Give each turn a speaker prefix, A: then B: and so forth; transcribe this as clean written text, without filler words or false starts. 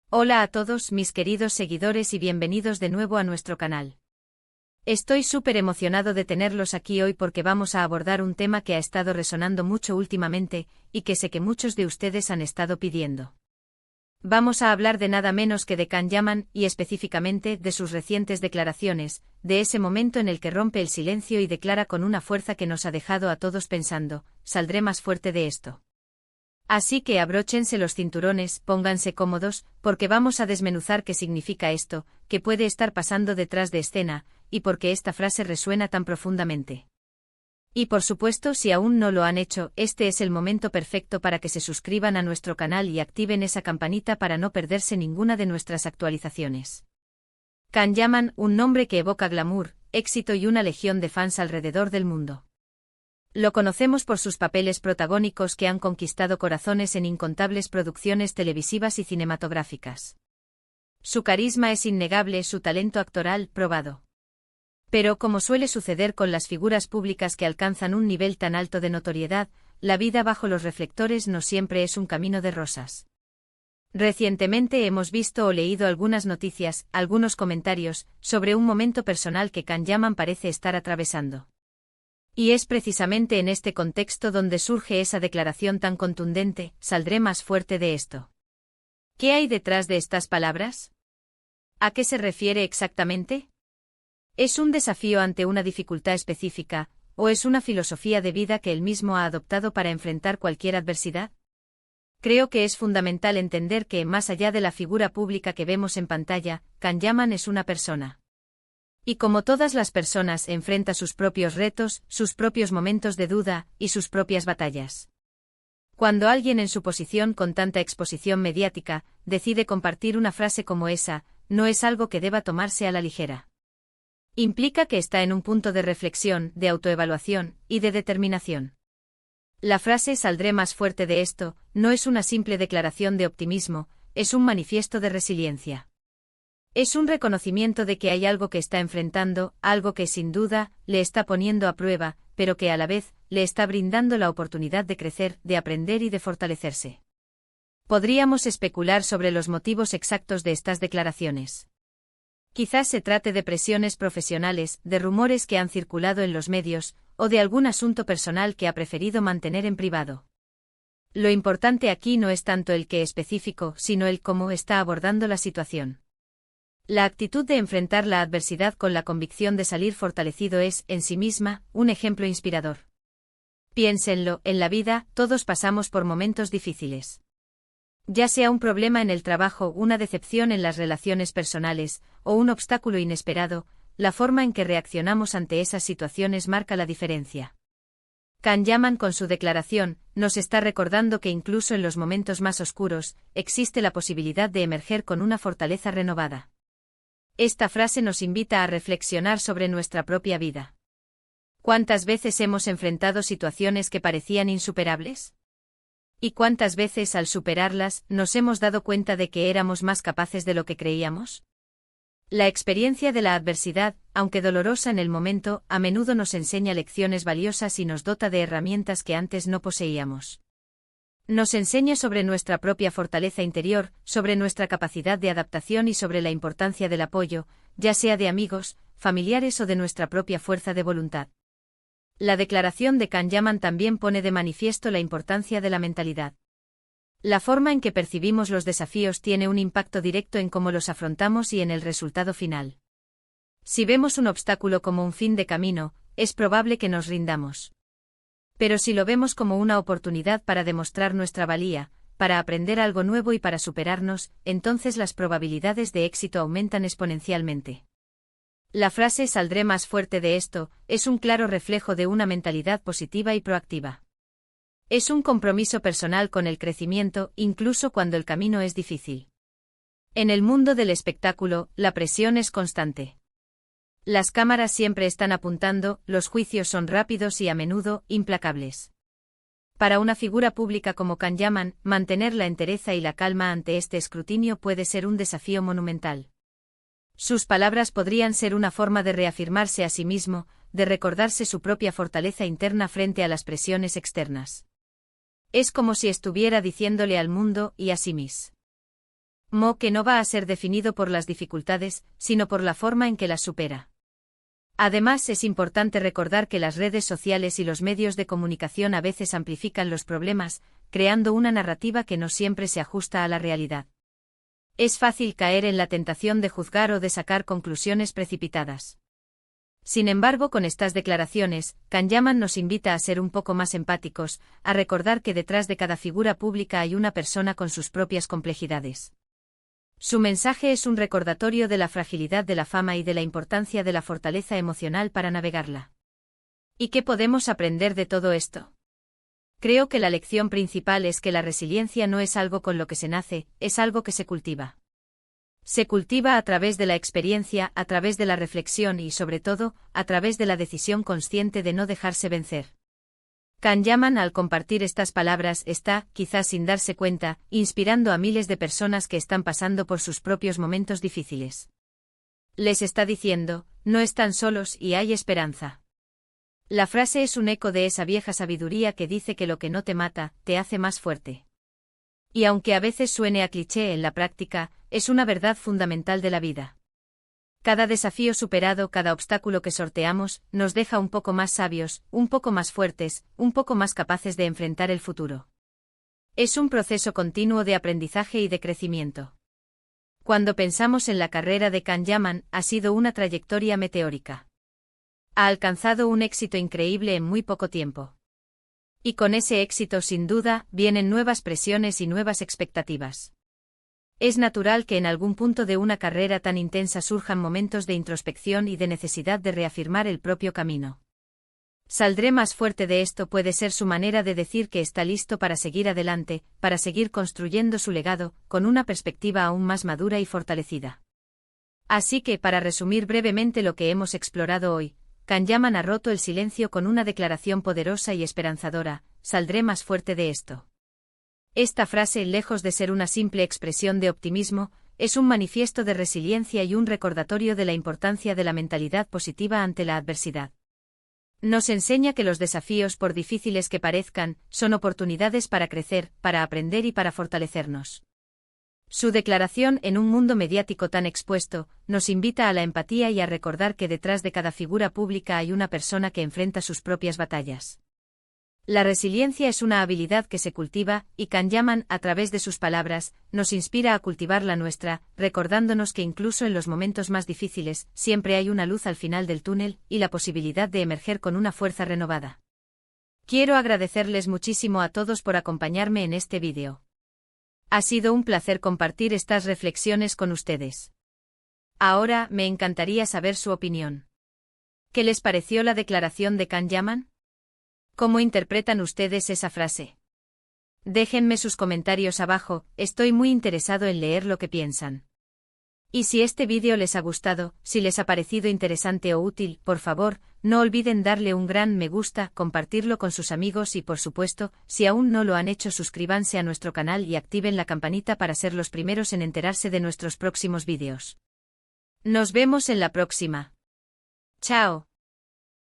A: Hola a todos mis queridos seguidores y bienvenidos de nuevo a nuestro canal. Estoy súper emocionado de tenerlos aquí hoy porque vamos a abordar un tema que ha estado resonando mucho últimamente, y que sé que muchos de ustedes han estado pidiendo. Vamos a hablar de nada menos que de Can Yaman y específicamente de sus recientes declaraciones, de ese momento en el que rompe el silencio y declara con una fuerza que nos ha dejado a todos pensando, saldré más fuerte de esto. Así que abróchense los cinturones, pónganse cómodos, porque vamos a desmenuzar qué significa esto, qué puede estar pasando detrás de escena, y por qué esta frase resuena tan profundamente. Y por supuesto, si aún no lo han hecho, este es el momento perfecto para que se suscriban a nuestro canal y activen esa campanita para no perderse ninguna de nuestras actualizaciones. Can Yaman, un nombre que evoca glamour, éxito y una legión de fans alrededor del mundo. Lo conocemos por sus papeles protagónicos que han conquistado corazones en incontables producciones televisivas y cinematográficas. Su carisma es innegable, su talento actoral, probado. Pero como suele suceder con las figuras públicas que alcanzan un nivel tan alto de notoriedad, la vida bajo los reflectores no siempre es un camino de rosas. Recientemente hemos visto o leído algunas noticias, algunos comentarios, sobre un momento personal que Can Yaman parece estar atravesando. Y es precisamente en este contexto donde surge esa declaración tan contundente, saldré más fuerte de esto. ¿Qué hay detrás de estas palabras? ¿A qué se refiere exactamente? ¿Es un desafío ante una dificultad específica, o es una filosofía de vida que él mismo ha adoptado para enfrentar cualquier adversidad? Creo que es fundamental entender que, más allá de la figura pública que vemos en pantalla, Can Yaman es una persona. Y como todas las personas, enfrenta sus propios retos, sus propios momentos de duda, y sus propias batallas. Cuando alguien en su posición con tanta exposición mediática, decide compartir una frase como esa, no es algo que deba tomarse a la ligera. Implica que está en un punto de reflexión, de autoevaluación, y de determinación. La frase saldré más fuerte de esto, no es una simple declaración de optimismo, es un manifiesto de resiliencia. Es un reconocimiento de que hay algo que está enfrentando, algo que sin duda le está poniendo a prueba, pero que a la vez le está brindando la oportunidad de crecer, de aprender y de fortalecerse. Podríamos especular sobre los motivos exactos de estas declaraciones. Quizás se trate de presiones profesionales, de rumores que han circulado en los medios, o de algún asunto personal que ha preferido mantener en privado. Lo importante aquí no es tanto el qué específico, sino el cómo está abordando la situación. La actitud de enfrentar la adversidad con la convicción de salir fortalecido es, en sí misma, un ejemplo inspirador. Piénsenlo, en la vida, todos pasamos por momentos difíciles. Ya sea un problema en el trabajo, una decepción en las relaciones personales, o un obstáculo inesperado, la forma en que reaccionamos ante esas situaciones marca la diferencia. Can Yaman, con su declaración, nos está recordando que incluso en los momentos más oscuros, existe la posibilidad de emerger con una fortaleza renovada. Esta frase nos invita a reflexionar sobre nuestra propia vida. ¿Cuántas veces hemos enfrentado situaciones que parecían insuperables? ¿Y cuántas veces al superarlas nos hemos dado cuenta de que éramos más capaces de lo que creíamos? La experiencia de la adversidad, aunque dolorosa en el momento, a menudo nos enseña lecciones valiosas y nos dota de herramientas que antes no poseíamos. Nos enseña sobre nuestra propia fortaleza interior, sobre nuestra capacidad de adaptación y sobre la importancia del apoyo, ya sea de amigos, familiares o de nuestra propia fuerza de voluntad. La declaración de Can Yaman también pone de manifiesto la importancia de la mentalidad. La forma en que percibimos los desafíos tiene un impacto directo en cómo los afrontamos y en el resultado final. Si vemos un obstáculo como un fin de camino, es probable que nos rindamos. Pero si lo vemos como una oportunidad para demostrar nuestra valía, para aprender algo nuevo y para superarnos, entonces las probabilidades de éxito aumentan exponencialmente. La frase saldré más fuerte de esto es un claro reflejo de una mentalidad positiva y proactiva. Es un compromiso personal con el crecimiento, incluso cuando el camino es difícil. En el mundo del espectáculo, la presión es constante. Las cámaras siempre están apuntando, los juicios son rápidos y a menudo implacables. Para una figura pública como Can Yaman, mantener la entereza y la calma ante este escrutinio puede ser un desafío monumental. Sus palabras podrían ser una forma de reafirmarse a sí mismo, de recordarse su propia fortaleza interna frente a las presiones externas. Es como si estuviera diciéndole al mundo y a sí mismo: Que no va a ser definido por las dificultades, sino por la forma en que las supera. Además, es importante recordar que las redes sociales y los medios de comunicación a veces amplifican los problemas, creando una narrativa que no siempre se ajusta a la realidad. Es fácil caer en la tentación de juzgar o de sacar conclusiones precipitadas. Sin embargo, con estas declaraciones, Kanyaman nos invita a ser un poco más empáticos, a recordar que detrás de cada figura pública hay una persona con sus propias complejidades. Su mensaje es un recordatorio de la fragilidad de la fama y de la importancia de la fortaleza emocional para navegarla. ¿Y qué podemos aprender de todo esto? Creo que la lección principal es que la resiliencia no es algo con lo que se nace, es algo que se cultiva. Se cultiva a través de la experiencia, a través de la reflexión y, sobre todo, a través de la decisión consciente de no dejarse vencer. Kanyaman, al compartir estas palabras, está, quizás sin darse cuenta, inspirando a miles de personas que están pasando por sus propios momentos difíciles. Les está diciendo, no están solos y hay esperanza. La frase es un eco de esa vieja sabiduría que dice que lo que no te mata, te hace más fuerte. Y aunque a veces suene a cliché en la práctica, es una verdad fundamental de la vida. Cada desafío superado, cada obstáculo que sorteamos, nos deja un poco más sabios, un poco más fuertes, un poco más capaces de enfrentar el futuro. Es un proceso continuo de aprendizaje y de crecimiento. Cuando pensamos en la carrera de Kanyaman, ha sido una trayectoria meteórica. Ha alcanzado un éxito increíble en muy poco tiempo. Y con ese éxito, sin duda, vienen nuevas presiones y nuevas expectativas. Es natural que en algún punto de una carrera tan intensa surjan momentos de introspección y de necesidad de reafirmar el propio camino. Saldré más fuerte de esto puede ser su manera de decir que está listo para seguir adelante, para seguir construyendo su legado, con una perspectiva aún más madura y fortalecida. Así que, para resumir brevemente lo que hemos explorado hoy, Kanyaman ha roto el silencio con una declaración poderosa y esperanzadora: saldré más fuerte de esto. Esta frase, lejos de ser una simple expresión de optimismo, es un manifiesto de resiliencia y un recordatorio de la importancia de la mentalidad positiva ante la adversidad. Nos enseña que los desafíos, por difíciles que parezcan, son oportunidades para crecer, para aprender y para fortalecernos. Su declaración, en un mundo mediático tan expuesto, nos invita a la empatía y a recordar que detrás de cada figura pública hay una persona que enfrenta sus propias batallas. La resiliencia es una habilidad que se cultiva, y Kanyaman, a través de sus palabras, nos inspira a cultivar la nuestra, recordándonos que incluso en los momentos más difíciles, siempre hay una luz al final del túnel, y la posibilidad de emerger con una fuerza renovada. Quiero agradecerles muchísimo a todos por acompañarme en este vídeo. Ha sido un placer compartir estas reflexiones con ustedes. Ahora, me encantaría saber su opinión. ¿Qué les pareció la declaración de Kanyaman? ¿Cómo interpretan ustedes esa frase? Déjenme sus comentarios abajo, estoy muy interesado en leer lo que piensan. Y si este vídeo les ha gustado, si les ha parecido interesante o útil, por favor, no olviden darle un gran me gusta, compartirlo con sus amigos y, por supuesto, si aún no lo han hecho, suscríbanse a nuestro canal y activen la campanita para ser los primeros en enterarse de nuestros próximos vídeos. Nos vemos en la próxima. Chao.